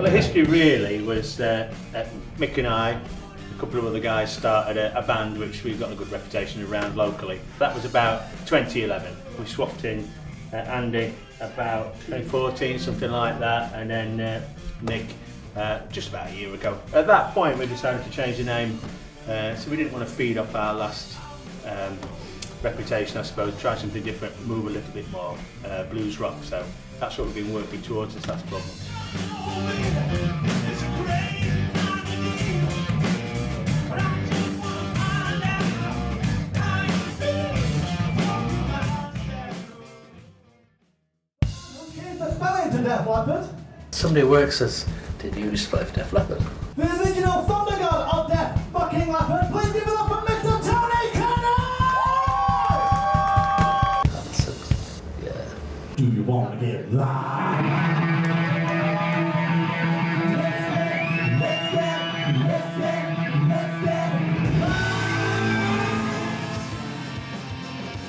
Well, the history really was Mick and I, a couple of other guys, started a band which we've got a good reputation around locally. That was about 2011. We swapped in Andy about 2014, something like that, and then Nick just about a year ago. At that point we decided to change the name, so we didn't want to feed off our last reputation, I suppose, try something different, move a little bit more blues rock, so that's what we've been working towards this last 12 months. Def Leppard. Somebody at work says, did you used to play for Def Leppard? The original thunder god of Def fucking Leppard. Please give it up for Mr. Tony Cannon! That's it. Yeah. Do you want to get live?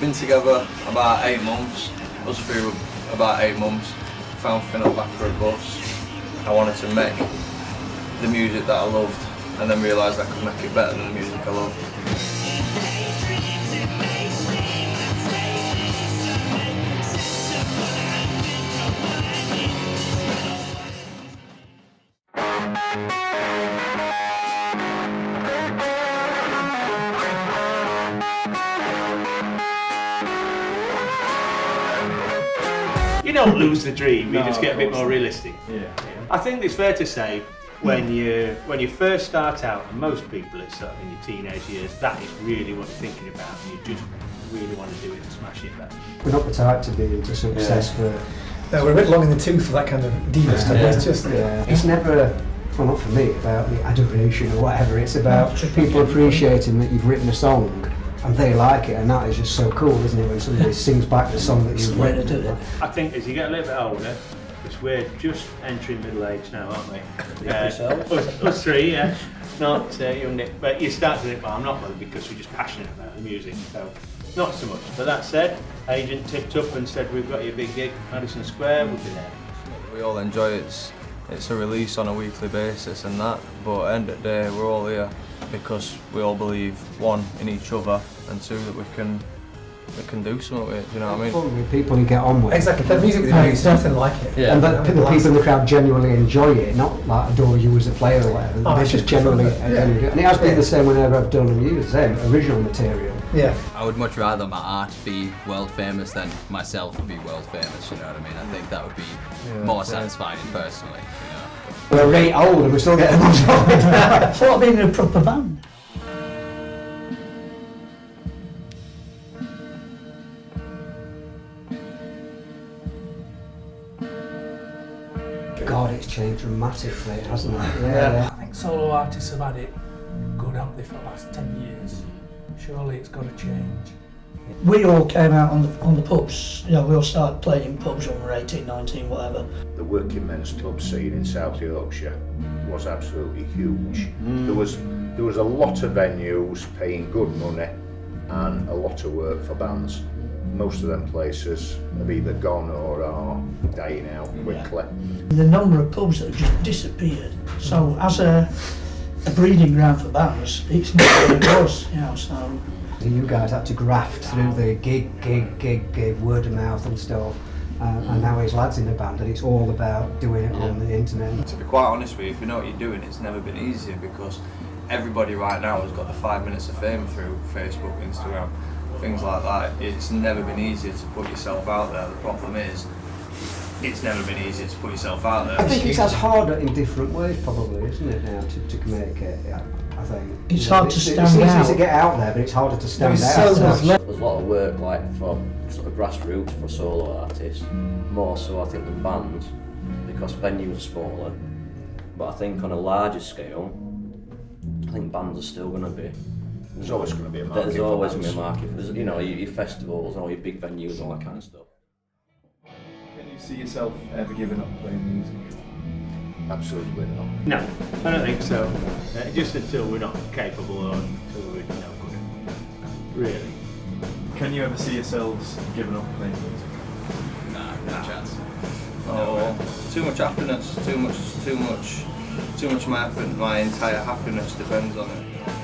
Been together about 8 months. Us through about 8 months. Found Finn up back for a bus. I wanted to make the music that I loved and then realised I could make it better than the music I loved. You don't lose the dream, you just get a bit more realistic. Yeah. I think it's fair to say when you first start out, and most people are sort of in your teenage years, that is really what you're thinking about, and you just really want to do it and smash it better. We're not the type to be into success for... No, we're a bit long in the tooth for that kind of diva stuff. It's just... It's never, well, not for me, about the adoration or whatever. It's about people appreciating that you've written a song and they like it, and that is just so cool, isn't it, when somebody sings back the song that you've written. to do it. I think as you get a little bit older, because we're just entering middle age now, aren't we? Us three, yeah. Not young Nick, but you start to think, well, I'm not bothered because we're just passionate about the music, so not so much. But that said, agent tipped up and said, we've got you a big gig, Madison Square, we'll be there. We all enjoy it. It's a release on a weekly basis and that, but at the end of the day we're all here because we all believe, one, in each other, and two, that we can do something with it, you know what I mean? Fun with people you get on with. Exactly, the music they make is nothing like it. Yeah. And that the people in the crowd genuinely enjoy it, not like adore you as a player or whatever. Oh, they it's just just generally fun, enjoy it. And it has been the same whenever I've done music, same original material. Yeah. I would much rather my art be world famous than myself be world famous, you know what I mean? I think that would be more satisfying personally, you know. We're really old and we're still getting on top of it. It's like being in a proper band. God, it's changed dramatically, hasn't it? Yeah. I think solo artists have had it good, haven't they, for the last 10 years? Surely it's got to change. We all came out on the pubs, you know, we all started playing in pubs when we were 18, 19, whatever. The working men's club scene in South Yorkshire was absolutely huge. There was a lot of venues paying good money and a lot of work for bands. Most of them places have either gone or are dying out quickly. The number of pubs that have just disappeared. So as a breeding ground for bands, it's not what it was, you know, so. You guys had to graft through the gig, word of mouth and stuff. And now his lad's in the band and it's all about doing it on the internet. To be quite honest with you, if you know what you're doing, it's never been easier because everybody right now has got the 5 minutes of fame through Facebook, Instagram, things like that. It's never been easier to put yourself out there. The problem is, it's never been easier to put yourself out there. I think it's as harder in different ways probably, isn't it, now to communicate, I think. It's hard to stand It's out. easy to get out there, but it's harder to stand out. There's a lot of work like for sort of grassroots for solo artists, more so I think than bands, because venues are smaller. But I think on a larger scale, I think bands are still going to be. There's always going to be a market. There's always going to be a bands. market. There's, you know, your festivals, all your big venues, all that kind of stuff. Can you see yourself ever giving up playing music? Absolutely not. No, I don't think so. Just until we're not capable or until we're no good. Really. Can you ever see yourselves giving up playing music? Nah, no chance. Oh, too much happiness, too much. My entire happiness depends on it.